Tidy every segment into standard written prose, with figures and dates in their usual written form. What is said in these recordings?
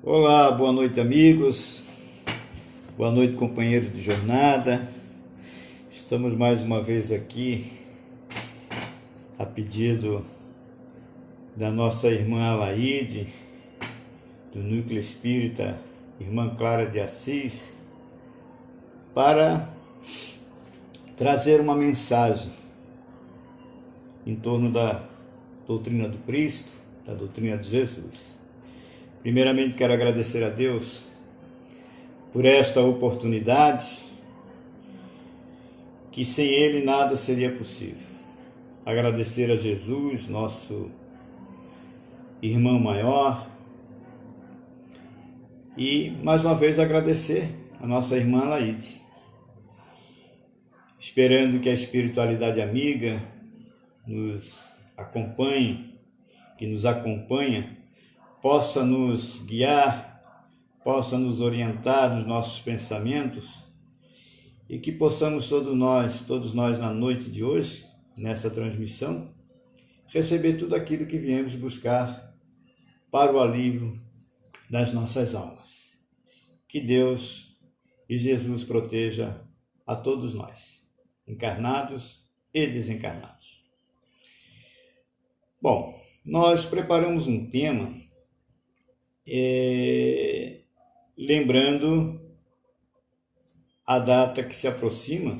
Olá, boa noite, amigos. Boa noite, companheiros de jornada. Estamos mais uma vez aqui a pedido da nossa irmã Alaide, do Núcleo Espírita Irmã Clara de Assis, para trazer uma mensagem em torno da doutrina do Cristo, da doutrina de Jesus. Primeiramente, quero agradecer a Deus por esta oportunidade, que sem Ele nada seria possível. Agradecer a Jesus, nosso irmão maior, e mais uma vez agradecer a nossa irmã Alaide, esperando que a espiritualidade amiga nos acompanhe, que nos acompanha, possa nos guiar, possa nos orientar nos nossos pensamentos e que possamos todos nós na noite de hoje, nessa transmissão, receber tudo aquilo que viemos buscar para o alívio das nossas almas. Que Deus e Jesus proteja a todos nós, encarnados e desencarnados. Bom, nós preparamos um tema lembrando a data que se aproxima,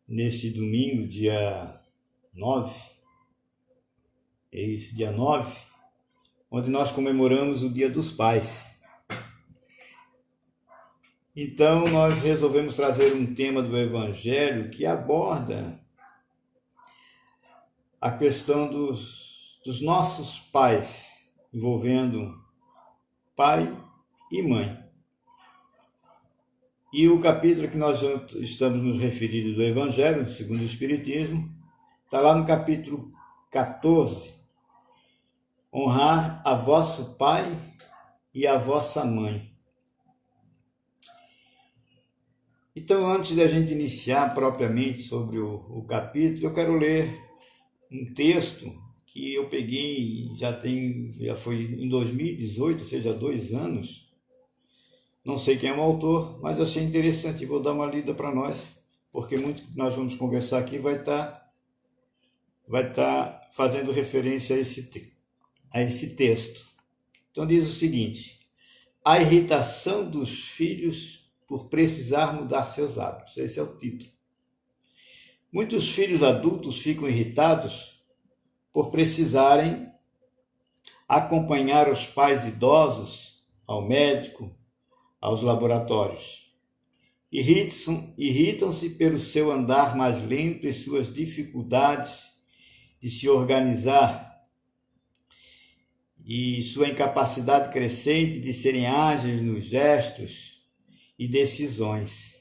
neste domingo, dia 9, dia 9, onde nós comemoramos o Dia dos Pais. Então, nós resolvemos trazer um tema do Evangelho que aborda a questão dos nossos pais, envolvendo pai e mãe. E o capítulo que nós estamos nos referindo do Evangelho, segundo o Espiritismo, está lá no capítulo 14. Honrar a vosso pai e a vossa mãe. Então, antes da gente iniciar propriamente sobre o capítulo, eu quero ler um texto que eu peguei, já foi em 2018, ou seja, há 2 anos. Não sei quem é o autor, mas achei interessante e vou dar uma lida para nós, porque muito que nós vamos conversar aqui vai estar fazendo referência a esse texto. Então diz o seguinte: a irritação dos filhos por precisar mudar seus hábitos. Esse é o título. Muitos filhos adultos ficam irritados por precisarem acompanhar os pais idosos ao médico, aos laboratórios. Irritam-se pelo seu andar mais lento e suas dificuldades de se organizar e sua incapacidade crescente de serem ágeis nos gestos e decisões.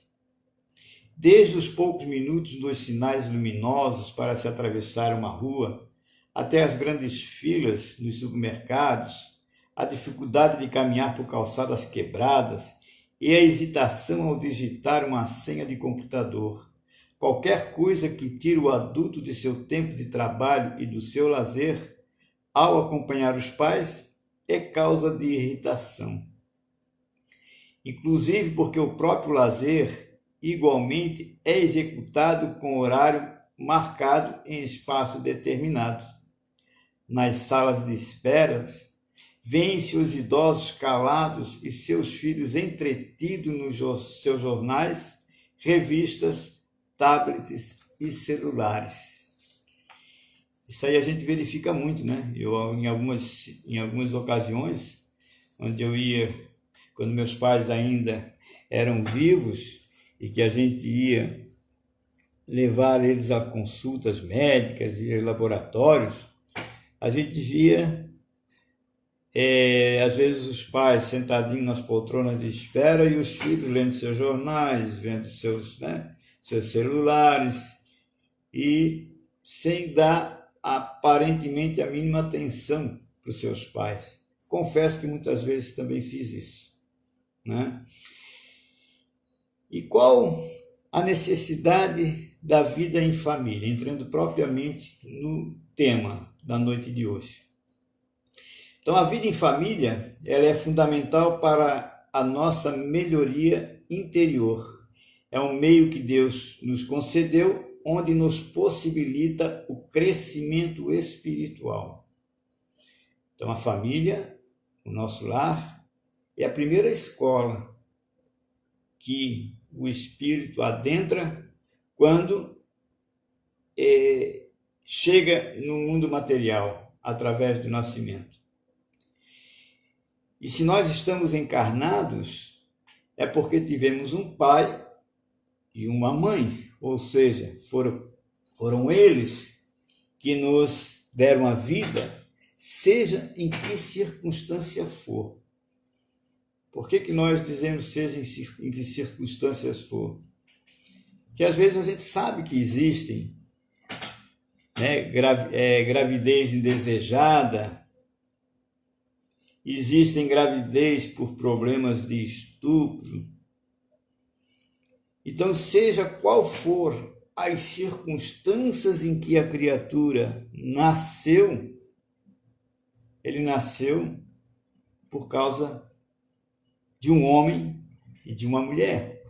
Desde os poucos minutos dos sinais luminosos para se atravessar uma rua, até as grandes filas nos supermercados, a dificuldade de caminhar por calçadas quebradas e a hesitação ao digitar uma senha de computador. Qualquer coisa que tire o adulto de seu tempo de trabalho e do seu lazer, ao acompanhar os pais, é causa de irritação. Inclusive porque o próprio lazer, igualmente, é executado com horário marcado em espaço determinado. Nas salas de espera, vêem-se os idosos calados e seus filhos entretidos nos seus jornais, revistas, tablets e celulares. Isso aí a gente verifica muito, né? Eu, em algumas ocasiões, onde eu ia, quando meus pais ainda eram vivos, e que a gente ia levar eles a consultas médicas e laboratórios, a gente via, às vezes, os pais sentadinhos nas poltronas de espera e os filhos lendo seus jornais, vendo seus celulares, e sem dar aparentemente a mínima atenção para os seus pais. Confesso que muitas vezes também fiz isso, né? E qual a necessidade da vida em família? Entrando propriamente no tema da noite de hoje. Então, a vida em família, ela é fundamental para a nossa melhoria interior. É um meio que Deus nos concedeu, onde nos possibilita o crescimento espiritual. Então, a família, o nosso lar, é a primeira escola que o espírito adentra quando chega no mundo material, através do nascimento. E se nós estamos encarnados, é porque tivemos um pai e uma mãe, ou seja, foram eles que nos deram a vida, seja em que circunstância for. Por que nós dizemos seja em que circunstâncias for? Que às vezes a gente sabe que existem, né, gravidez indesejada, existem gravidez por problemas de estupro. Então, seja qual for as circunstâncias em que a criatura nasceu, ele nasceu por causa de um homem e de uma mulher,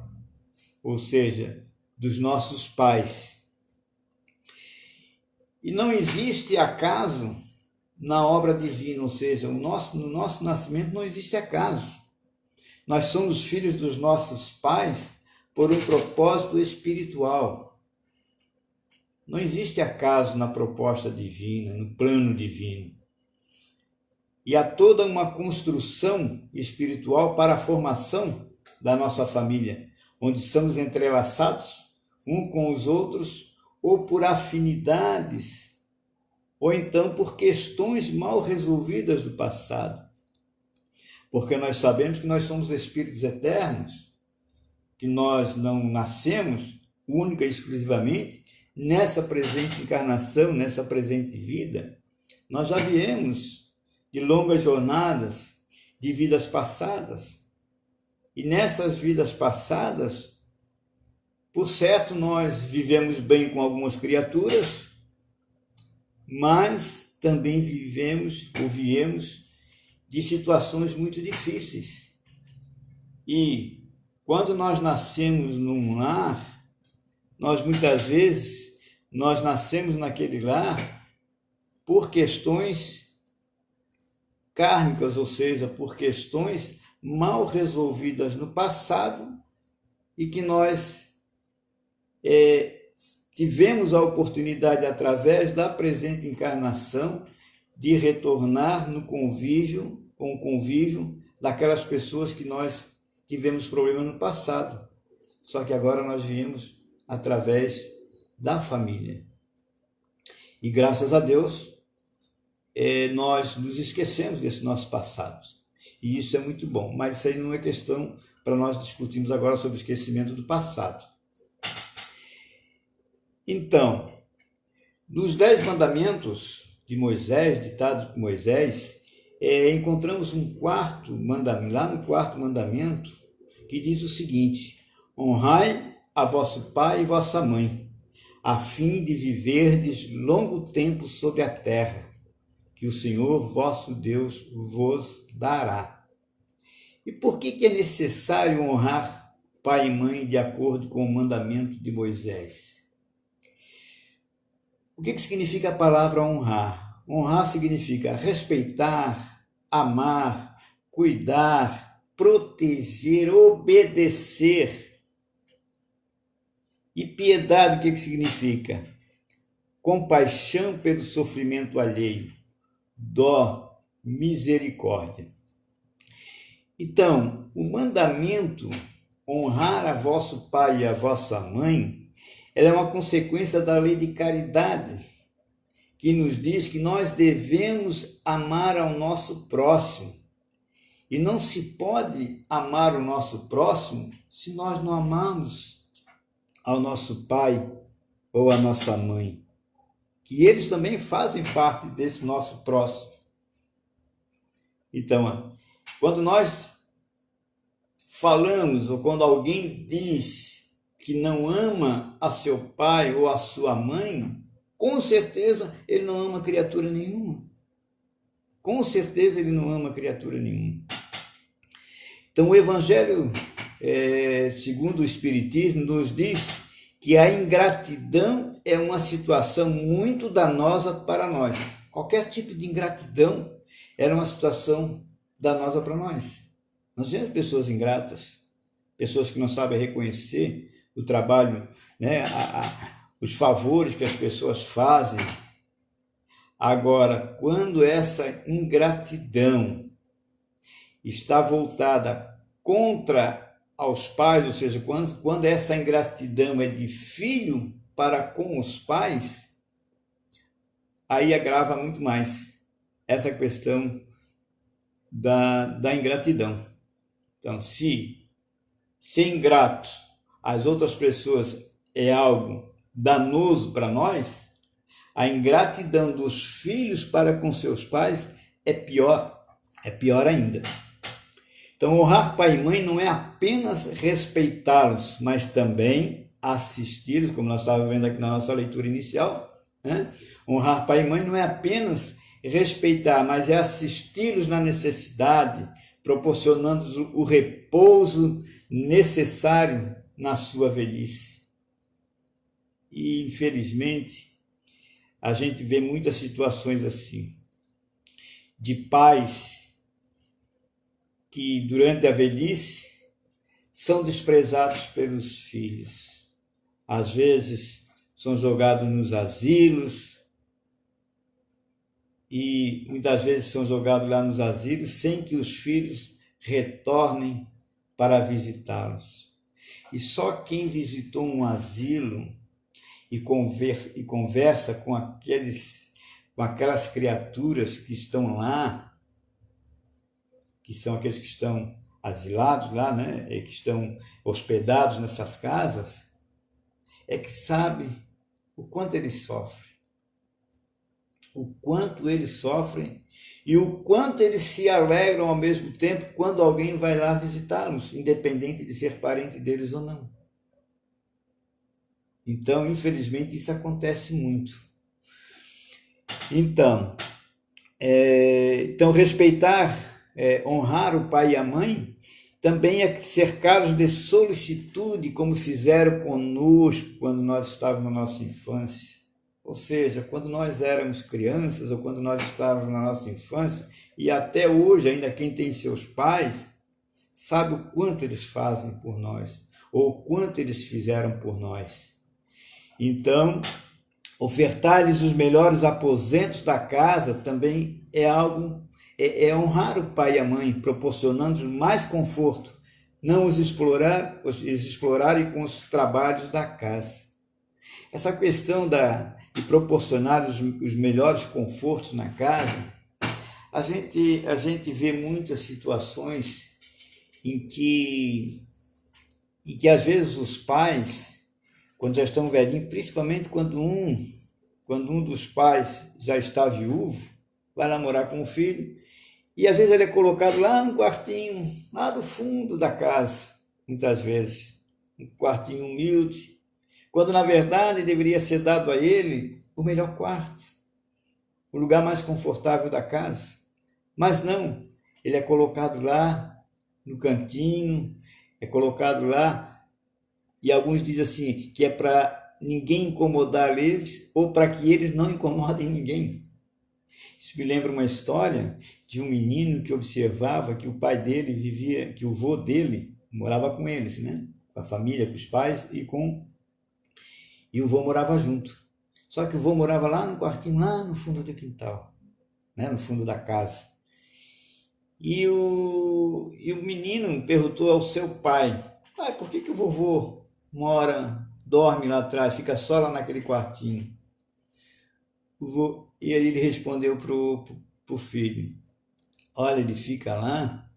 ou seja, dos nossos pais. E não existe acaso na obra divina, ou seja, no nosso nascimento não existe acaso. Nós somos filhos dos nossos pais por um propósito espiritual. Não existe acaso na proposta divina, no plano divino. E há toda uma construção espiritual para a formação da nossa família, onde somos entrelaçados um com os outros, ou por afinidades, ou então por questões mal resolvidas do passado. Porque nós sabemos que nós somos espíritos eternos, que nós não nascemos única e exclusivamente nessa presente encarnação, nessa presente vida. Nós já viemos de longas jornadas, de vidas passadas. E nessas vidas passadas, por certo, nós vivemos bem com algumas criaturas, mas também viemos de situações muito difíceis. E quando nós nascemos num lar, muitas vezes nascemos naquele lar por questões kármicas, ou seja, por questões mal resolvidas no passado e que nós tivemos a oportunidade, através da presente encarnação, de retornar no convívio daquelas pessoas que nós tivemos problema no passado. Só que agora nós viemos através da família. E graças a Deus, nós nos esquecemos desse nosso passado. E isso é muito bom. Mas isso aí não é questão para nós discutirmos agora sobre o esquecimento do passado. Então, nos 10 mandamentos de Moisés, ditados por Moisés, encontramos um quarto mandamento, lá no quarto mandamento, que diz o seguinte: honrai a vosso pai e vossa mãe, a fim de viverdes longo tempo sobre a terra, que o Senhor vosso Deus vos dará. E por que é necessário honrar pai e mãe de acordo com o mandamento de Moisés? O que significa a palavra honrar? Honrar significa respeitar, amar, cuidar, proteger, obedecer. E piedade, o que significa? Compaixão pelo sofrimento alheio, dó, misericórdia. Então, o mandamento honrar a vosso pai e a vossa mãe, ela é uma consequência da lei de caridade, que nos diz que nós devemos amar ao nosso próximo. E não se pode amar o nosso próximo se nós não amarmos ao nosso pai ou à nossa mãe, que eles também fazem parte desse nosso próximo. Então, quando nós falamos, ou quando alguém diz que não ama a seu pai ou a sua mãe, com certeza ele não ama criatura nenhuma. com certeza ele não ama criatura nenhuma. Então o Evangelho, segundo o Espiritismo, nos diz que a ingratidão é uma situação muito danosa para nós. Qualquer tipo de ingratidão era uma situação danosa para nós. Nós temos pessoas ingratas, pessoas que não sabem reconhecer o trabalho, né, os favores que as pessoas fazem. Agora, quando essa ingratidão está voltada contra aos pais, ou seja, quando essa ingratidão é de filho para com os pais, aí agrava muito mais essa questão da ingratidão. Então, se ser ingrato às outras pessoas é algo danoso para nós, a ingratidão dos filhos para com seus pais é pior ainda. Então, honrar pai e mãe não é apenas respeitá-los, mas também assisti-los, como nós estávamos vendo aqui na nossa leitura inicial, né? Honrar pai e mãe não é apenas respeitar, mas é assisti-los na necessidade, proporcionando o repouso necessário na sua velhice. E, infelizmente, a gente vê muitas situações assim, de pais que durante a velhice são desprezados pelos filhos. Às vezes são jogados nos asilos e muitas vezes são jogados lá nos asilos sem que os filhos retornem para visitá-los. E só quem visitou um asilo e conversa com aquelas criaturas que estão lá, que são aqueles que estão asilados lá, né, e que estão hospedados nessas casas, é que sabe o quanto eles sofrem. O quanto eles sofrem e o quanto eles se alegram ao mesmo tempo quando alguém vai lá visitá-los, independente de ser parente deles ou não. Então, infelizmente, isso acontece muito. Então respeitar, honrar o pai e a mãe, também é cercados de solicitude, como fizeram conosco quando nós estávamos na nossa infância. Ou seja, quando nós éramos crianças ou quando nós estávamos na nossa infância, e até hoje, ainda quem tem seus pais, sabe o quanto eles fazem por nós, ou o quanto eles fizeram por nós. Então, ofertar-lhes os melhores aposentos da casa também é algo, é honrar o pai e a mãe, proporcionando mais conforto, não os explorarem com os trabalhos da casa. Essa questão de proporcionar os melhores confortos na casa, a gente vê muitas situações em que às vezes os pais, quando já estão velhinhos, principalmente quando um dos pais já está viúvo, vai lá morar com o filho, e às vezes ele é colocado lá no quartinho, lá do fundo da casa, muitas vezes, um quartinho humilde, quando na verdade deveria ser dado a ele o melhor quarto, o lugar mais confortável da casa. Mas não, ele é colocado lá no cantinho, é colocado lá, e alguns dizem assim, que é para ninguém incomodar eles, ou para que eles não incomodem ninguém. Isso me lembra uma história de um menino que observava que o pai dele vivia, que o vô dele morava com eles, né? Com a família, com os pais e o vô morava junto. Só que o vô morava lá no quartinho, lá no fundo do quintal, né? No fundo da casa. E o menino perguntou ao seu pai, pai, por que o vovô dorme lá atrás, fica só lá naquele quartinho? E aí ele respondeu pro filho, olha, ele fica lá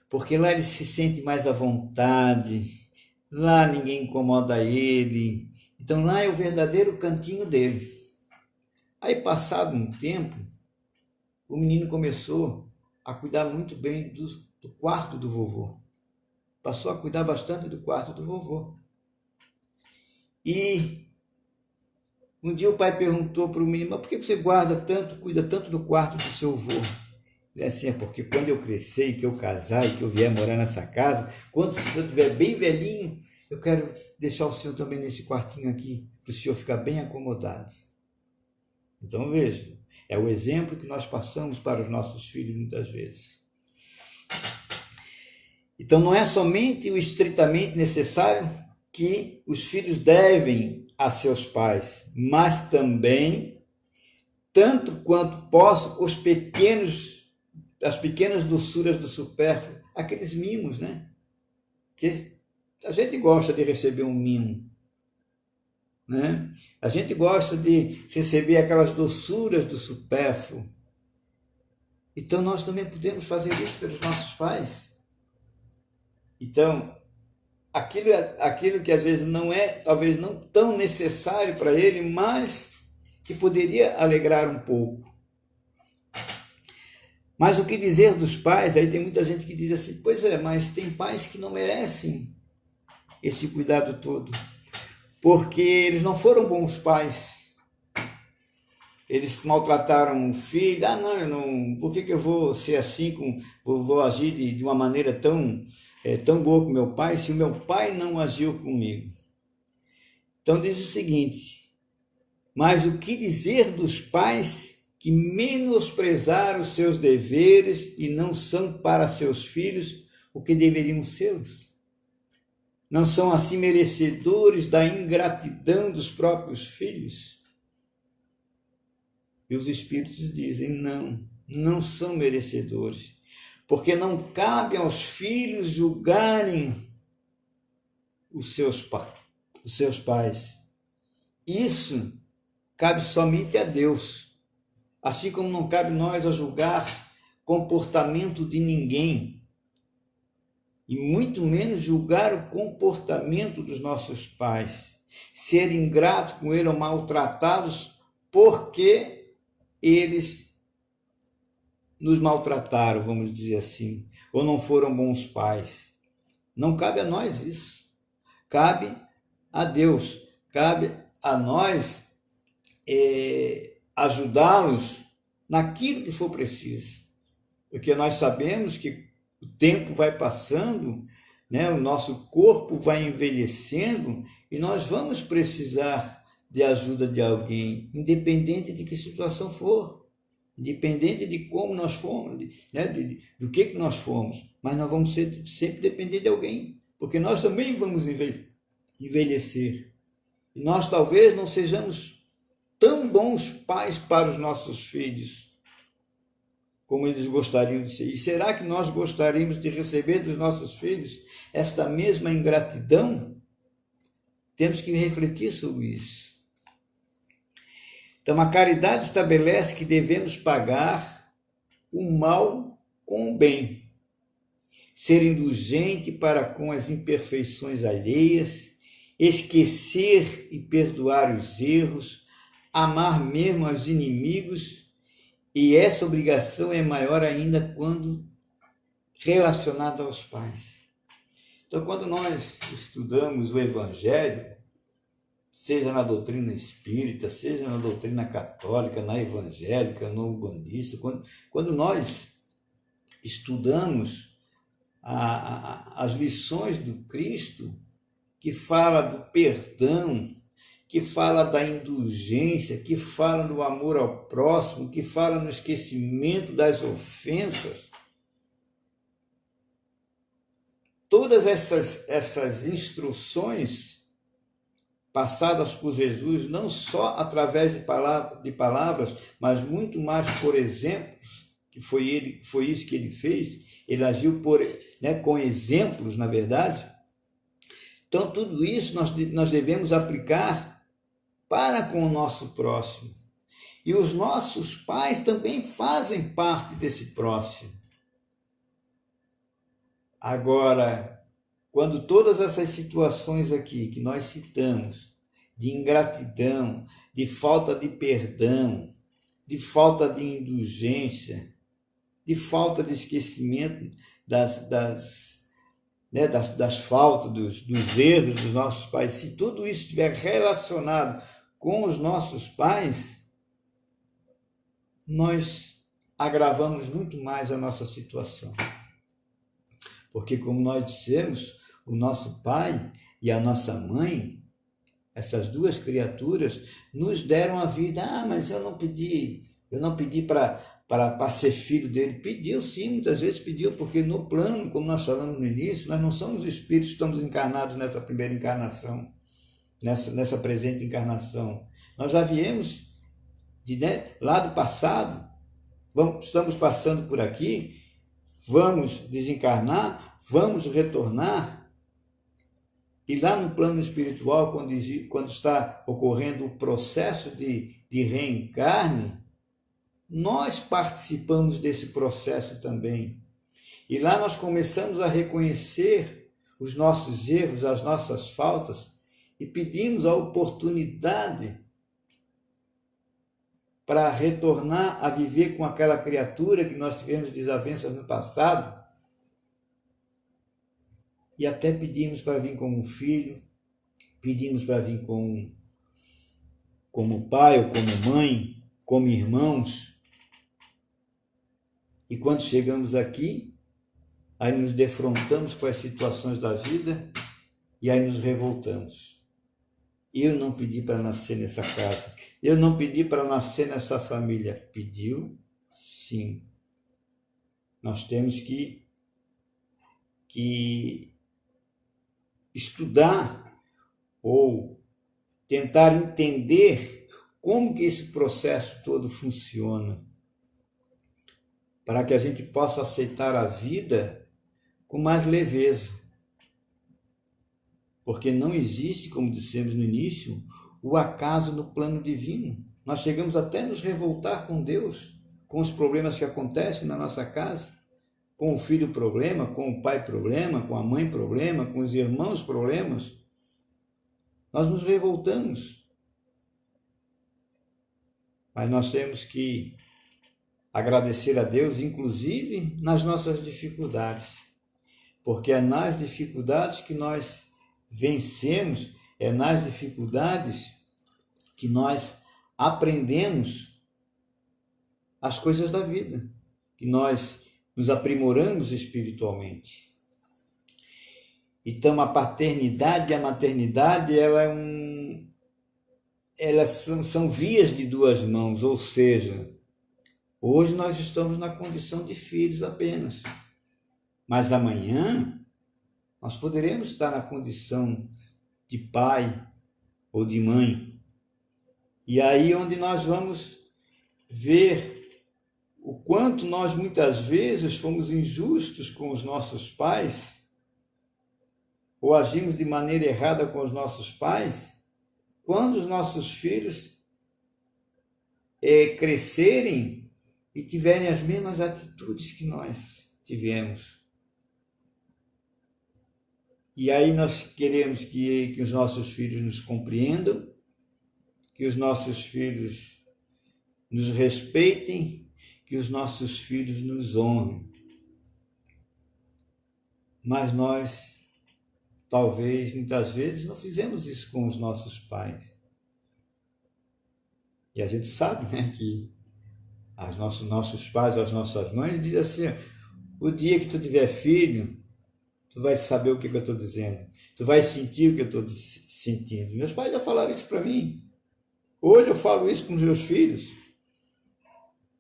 porque lá ele se sente mais à vontade, lá ninguém incomoda ele, então lá é o verdadeiro cantinho dele. Aí, passado um tempo, o menino começou a cuidar muito bem do quarto do vovô. Passou a cuidar bastante do quarto do vovô. E Um dia o pai perguntou para o menino, mas por que você guarda tanto, cuida tanto do quarto do seu avô? Ele é assim, é porque quando eu crescer, que eu casar e que eu vier morar nessa casa, quando o senhor estiver bem velhinho, eu quero deixar o senhor também nesse quartinho aqui, para o senhor ficar bem acomodado. Então veja, é o exemplo que nós passamos para os nossos filhos muitas vezes. Então não é somente o estritamente necessário que os filhos devem a seus pais, mas também, tanto quanto possam, as pequenas doçuras do supérfluo, aqueles mimos, né? Que a gente gosta de receber um mimo, né? A gente gosta de receber aquelas doçuras do supérfluo. Então nós também podemos fazer isso pelos nossos pais. Então, aquilo que às vezes não é, talvez não tão necessário para ele, mas que poderia alegrar um pouco. Mas o que dizer dos pais? Aí tem muita gente que diz assim, pois é, mas tem pais que não merecem esse cuidado todo, porque eles não foram bons pais. Eles maltrataram o filho. Ah, não, eu não, por que eu vou ser assim, vou agir de uma maneira tão boa com meu pai, se o meu pai não agiu comigo? Então diz o seguinte, mas o que dizer dos pais que menosprezaram os seus deveres e não são para seus filhos o que deveriam ser? Não são assim merecedores da ingratidão dos próprios filhos? E os Espíritos dizem, não são merecedores, porque não cabe aos filhos julgarem os seus pais. Isso cabe somente a Deus. Assim como não cabe nós a julgar comportamento de ninguém, e muito menos julgar o comportamento dos nossos pais, ser ingratos com eles ou maltratados porque eles nos maltrataram, vamos dizer assim, ou não foram bons pais. Não cabe a nós isso. Cabe a Deus, cabe a nós ajudá-los naquilo que for preciso, porque nós sabemos que o tempo vai passando, né? O nosso corpo vai envelhecendo e nós vamos precisar de ajuda de alguém, independente de que situação for, independente de como nós fomos, né? Do que nós fomos, mas nós vamos sempre depender de alguém, porque nós também vamos envelhecer e nós talvez não sejamos tão bons pais para os nossos filhos como eles gostariam de ser. E será que nós gostaríamos de receber dos nossos filhos esta mesma ingratidão? Temos que refletir sobre isso. Então, a caridade estabelece que devemos pagar o mal com o bem, ser indulgente para com as imperfeições alheias, esquecer e perdoar os erros, amar mesmo aos inimigos, e essa obrigação é maior ainda quando relacionada aos pais. Então, quando nós estudamos o Evangelho, seja na doutrina espírita, seja na doutrina católica, na evangélica, no umbandista, quando nós estudamos as lições do Cristo, que fala do perdão, que fala da indulgência, que fala do amor ao próximo, que fala no esquecimento das ofensas. Todas essas instruções passadas por Jesus, não só através de palavras, mas muito mais por exemplos, que foi isso que ele fez, ele agiu com exemplos, na verdade. Então, tudo isso nós devemos aplicar para com o nosso próximo. E os nossos pais também fazem parte desse próximo. Agora, quando todas essas situações aqui que nós citamos, de ingratidão, de falta de perdão, de falta de indulgência, de falta de esquecimento das faltas, dos erros dos nossos pais, se tudo isso estiver relacionado com os nossos pais, nós agravamos muito mais a nossa situação. Porque, como nós dissemos, o nosso pai e a nossa mãe, essas duas criaturas, nos deram a vida. Ah, mas eu não pedi para ser filho dele. Pediu sim, muitas vezes pediu, porque no plano, como nós falamos no início, nós não somos espíritos, estamos encarnados nessa primeira encarnação, nessa presente encarnação. Nós já viemos lá do passado, estamos passando por aqui, vamos desencarnar, vamos retornar, e lá no plano espiritual, quando está ocorrendo o processo de reencarne, nós participamos desse processo também. E lá nós começamos a reconhecer os nossos erros, as nossas faltas, e pedimos a oportunidade para retornar a viver com aquela criatura que nós tivemos desavenças no passado, e até pedimos para vir como filho, pedimos para vir como pai ou como mãe, como irmãos. E quando chegamos aqui, aí nos defrontamos com as situações da vida e aí nos revoltamos. Eu não pedi para nascer nessa casa, eu não pedi para nascer nessa família. Pediu, sim. Nós temos que estudar ou tentar entender como que esse processo todo funciona, para que a gente possa aceitar a vida com mais leveza. Porque não existe, como dissemos no início, o acaso no plano divino. Nós chegamos até a nos revoltar com Deus, com os problemas que acontecem na nossa casa, com o filho problema, com o pai problema, com a mãe problema, com os irmãos problemas. Nós nos revoltamos. Mas nós temos que agradecer a Deus, inclusive nas nossas dificuldades. Porque é nas dificuldades que nós vencemos, é nas dificuldades que nós aprendemos as coisas da vida, que nós nos aprimoramos espiritualmente. Então, a paternidade e a maternidade, elas são vias de duas mãos, ou seja, hoje nós estamos na condição de filhos apenas, mas amanhã nós poderemos estar na condição de pai ou de mãe. E aí onde nós vamos ver o quanto nós muitas vezes fomos injustos com os nossos pais, ou agimos de maneira errada com os nossos pais, quando os nossos filhos crescerem e tiverem as mesmas atitudes que nós tivemos. E aí nós queremos que os nossos filhos nos compreendam, que os nossos filhos nos respeitem, que os nossos filhos nos honrem. Mas nós, talvez, muitas vezes, não fizemos isso com os nossos pais. E a gente sabe, né, que nossos pais, as nossas mães, dizem assim: o dia que tu tiver filho, tu vai saber o que eu estou dizendo. Tu vai sentir o que eu estou sentindo. Meus pais já falaram isso para mim. Hoje eu falo isso com os meus filhos.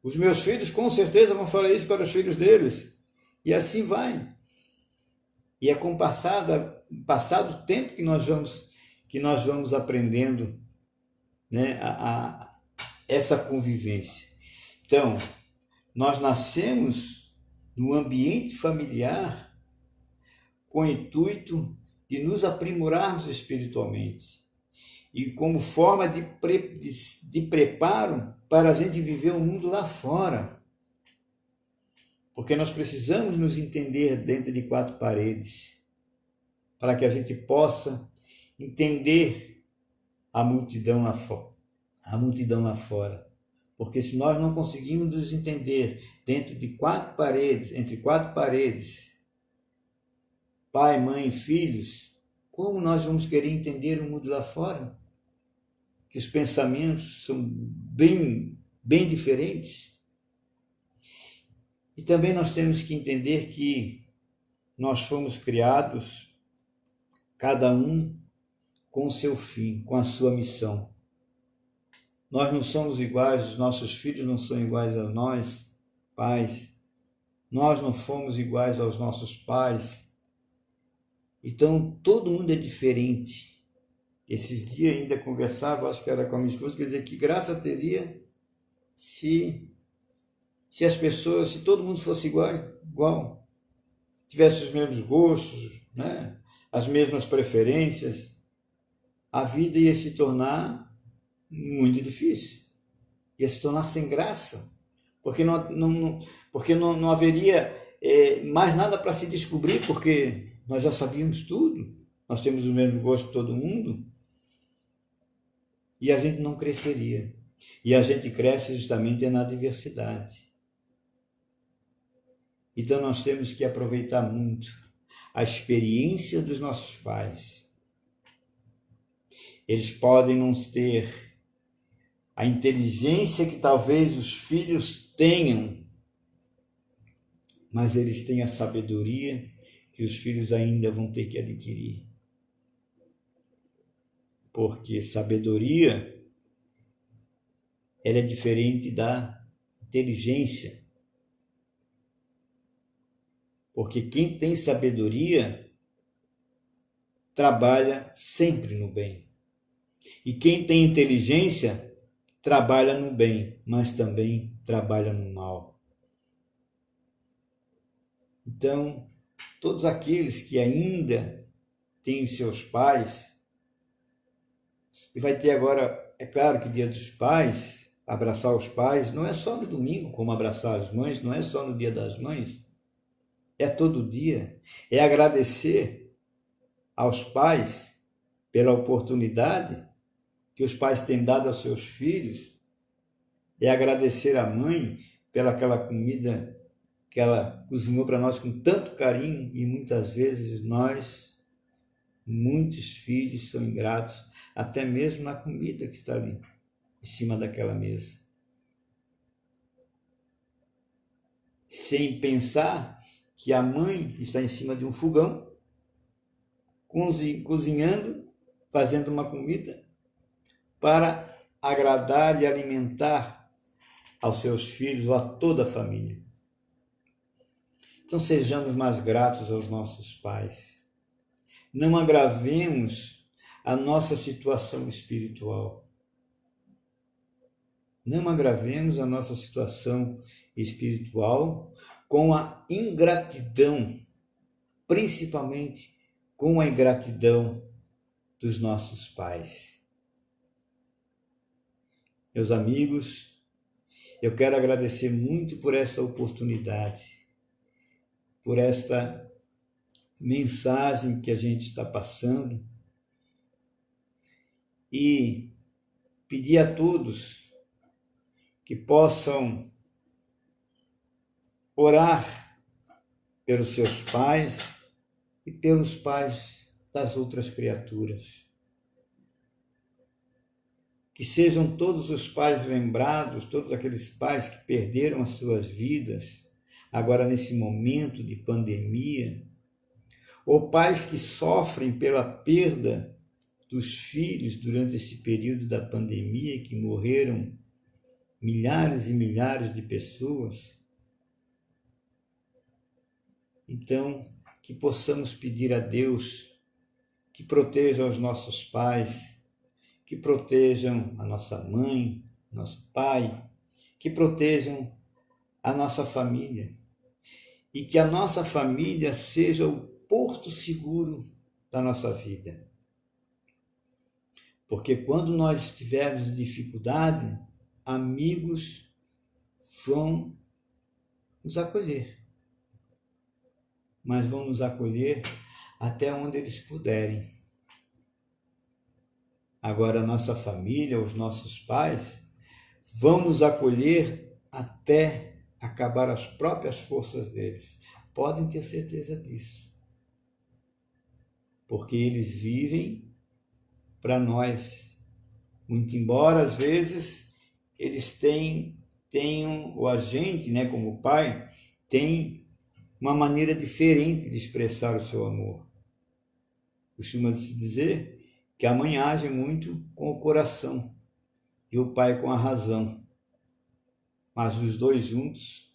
Os meus filhos com certeza vão falar isso para os filhos deles. E assim vai. E é com o passado tempo que nós vamos aprendendo, né, essa convivência. Então, nós nascemos no ambiente familiar com o intuito de nos aprimorarmos espiritualmente e como forma de preparo para a gente viver o mundo lá fora. Porque nós precisamos nos entender dentro de quatro paredes para que a gente possa entender a multidão lá fora. Porque se nós não conseguimos nos entender dentro de quatro paredes, entre quatro paredes, pai, mãe, filhos, como nós vamos querer entender o mundo lá fora? que os pensamentos são bem diferentes. E também nós temos que entender que nós fomos criados, cada um com o seu fim, com a sua missão. Nós não somos iguais, os nossos filhos não são iguais a nós, pais. Nós não fomos iguais aos nossos pais. Então, todo mundo é diferente. Esses dias ainda conversava, acho que era com a minha esposa, quer dizer, que graça teria se as pessoas, se todo mundo fosse igual, tivesse os mesmos gostos, né? As mesmas preferências, a vida ia se tornar muito difícil, ia se tornar sem graça, porque não haveria mais nada para se descobrir, porque nós já sabíamos tudo, nós temos o mesmo gosto de todo mundo, e a gente não cresceria. E a gente cresce justamente na diversidade. Então nós temos que aproveitar muito a experiência dos nossos pais. Eles podem não ter a inteligência que talvez os filhos tenham, mas eles têm a sabedoria que os filhos ainda vão ter que adquirir. Porque sabedoria, ela é diferente da inteligência. Porque quem tem sabedoria trabalha sempre no bem. E quem tem inteligência trabalha no bem, mas também trabalha no mal. Então, todos aqueles que ainda têm seus pais, e vai ter agora, é claro que Dia dos Pais, abraçar os pais, não é só no domingo, como abraçar as mães, não é só no Dia das Mães, é todo dia, é agradecer aos pais pela oportunidade que os pais têm dado aos seus filhos, é agradecer à mãe pela aquela comida que ela cozinhou para nós com tanto carinho, e muitas vezes muitos filhos são ingratos, até mesmo na comida que está ali, em cima daquela mesa. Sem pensar que a mãe está em cima de um fogão, cozinhando, fazendo uma comida para agradar e alimentar aos seus filhos ou a toda a família. Então sejamos mais gratos aos nossos pais. Não agravemos a nossa situação espiritual. Não agravemos a nossa situação espiritual com a ingratidão, principalmente com a ingratidão dos nossos pais. Meus amigos, eu quero agradecer muito por esta oportunidade, por esta mensagem que a gente está passando, e pedir a todos que possam orar pelos seus pais e pelos pais das outras criaturas. Que sejam todos os pais lembrados, todos aqueles pais que perderam as suas vidas, agora nesse momento de pandemia, ou pais que sofrem pela perda dos filhos durante esse período da pandemia, que morreram milhares e milhares de pessoas. Então, que possamos pedir a Deus que proteja os nossos pais, que protejam a nossa mãe, nosso pai, que protejam a nossa família, e que a nossa família seja o porto seguro da nossa vida. Porque quando nós estivermos em dificuldade, amigos vão nos acolher, mas vão nos acolher até onde eles puderem. Agora, a nossa família, os nossos pais, vão nos acolher até acabar as próprias forças deles. Podem ter certeza disso. Porque eles vivem para nós, Muito embora, às vezes, eles tenham, ou a gente, né, como pai, tem uma maneira diferente de expressar o seu amor. Costuma-se dizer que a mãe age muito com o coração e o pai com a razão, mas os dois juntos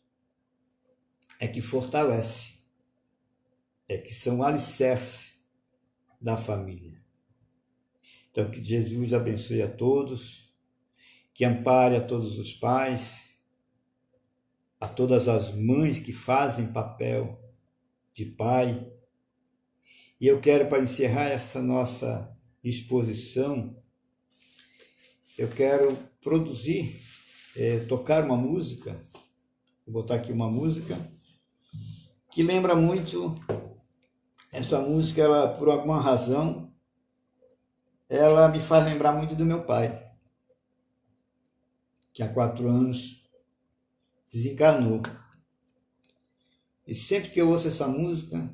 é que fortalece, é que são o alicerce da família. Então, que Jesus abençoe a todos, que ampare a todos os pais, a todas as mães que fazem papel de pai. E eu quero, para encerrar essa nossa exposição, eu quero tocar uma música, vou botar aqui uma música, que lembra muito, essa música, ela, por alguma razão, ela me faz lembrar muito do meu pai, que há 4 anos desencarnou. E sempre que eu ouço essa música,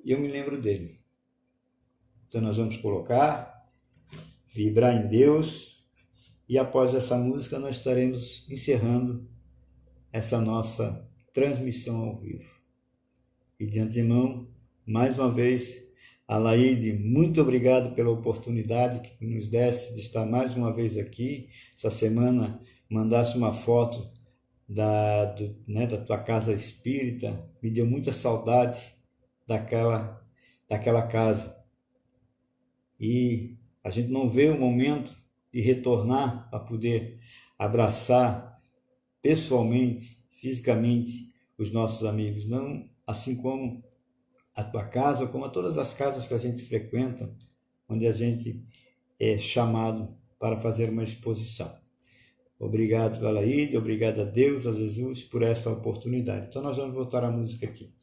eu me lembro dele. Então nós vamos colocar, vibrar em Deus, e após essa música nós estaremos encerrando essa nossa transmissão ao vivo. E de antemão, mais uma vez, Alaide, muito obrigado pela oportunidade que nos desse de estar mais uma vez aqui. Essa semana mandasse uma foto da tua casa espírita, me deu muita saudade daquela casa. E a gente não vê o momento de retornar para poder abraçar pessoalmente, fisicamente, os nossos amigos, não assim como a tua casa, como a todas as casas que a gente frequenta, onde a gente é chamado para fazer uma exposição. Obrigado, Alaide, obrigado a Deus, a Jesus, por esta oportunidade. Então nós vamos botar a música aqui.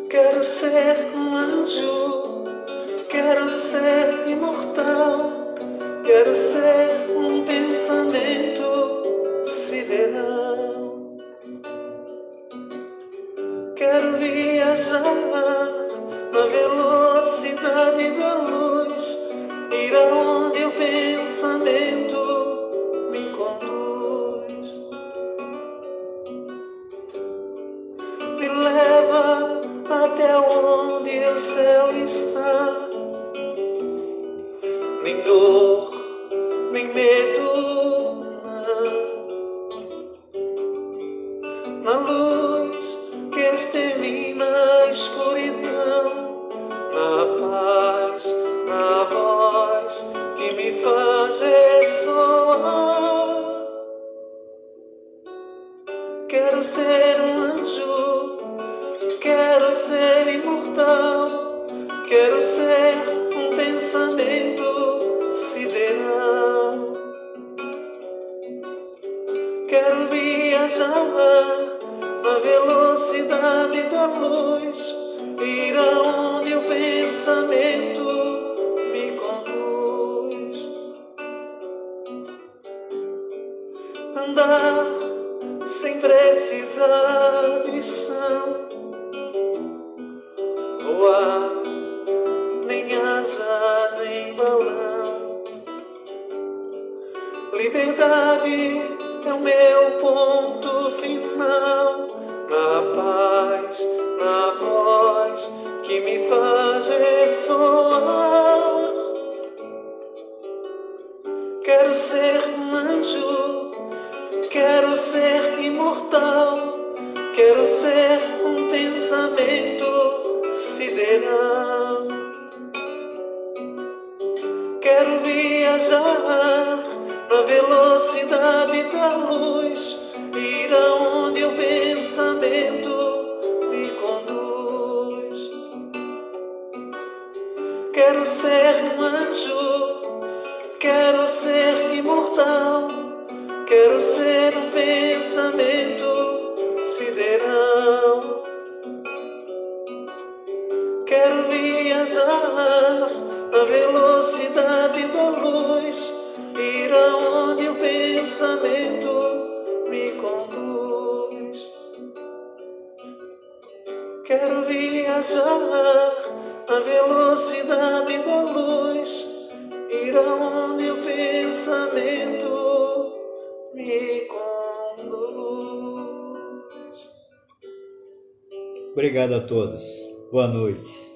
Quero ser um anjo, quero ser imortal, quero ser um pensamento sideral. Quero viajar na velocidade da luz, ir aonde o pensamento me conduz. Me leva até onde o céu está, nem dor, nem medo, na luz que extermina a escuridão, na paz, na voz que me faz ressoar. Quero ser um anjo, quero ser imortal, quero ser um pensamento sideral. Quero viajar na velocidade da luz, ir aonde o pensamento me conduz. Andar sem precisar de chão, voar nem asas nem balão. Liberdade é o meu ponto final, na paz, na voz que me faz ressoar. Quero ser um anjo, quero ser imortal, quero ser um pensamento sideral. Quero viajar na velocidade da luz, ir aonde o pensamento me conduz. Quero ser um anjo, quero ser imortal, quero ser um pensamento sideral. pensamento me conduz. Quero viajar na velocidade da luz, ir aonde o pensamento me conduz. Obrigado a todos. Boa noite.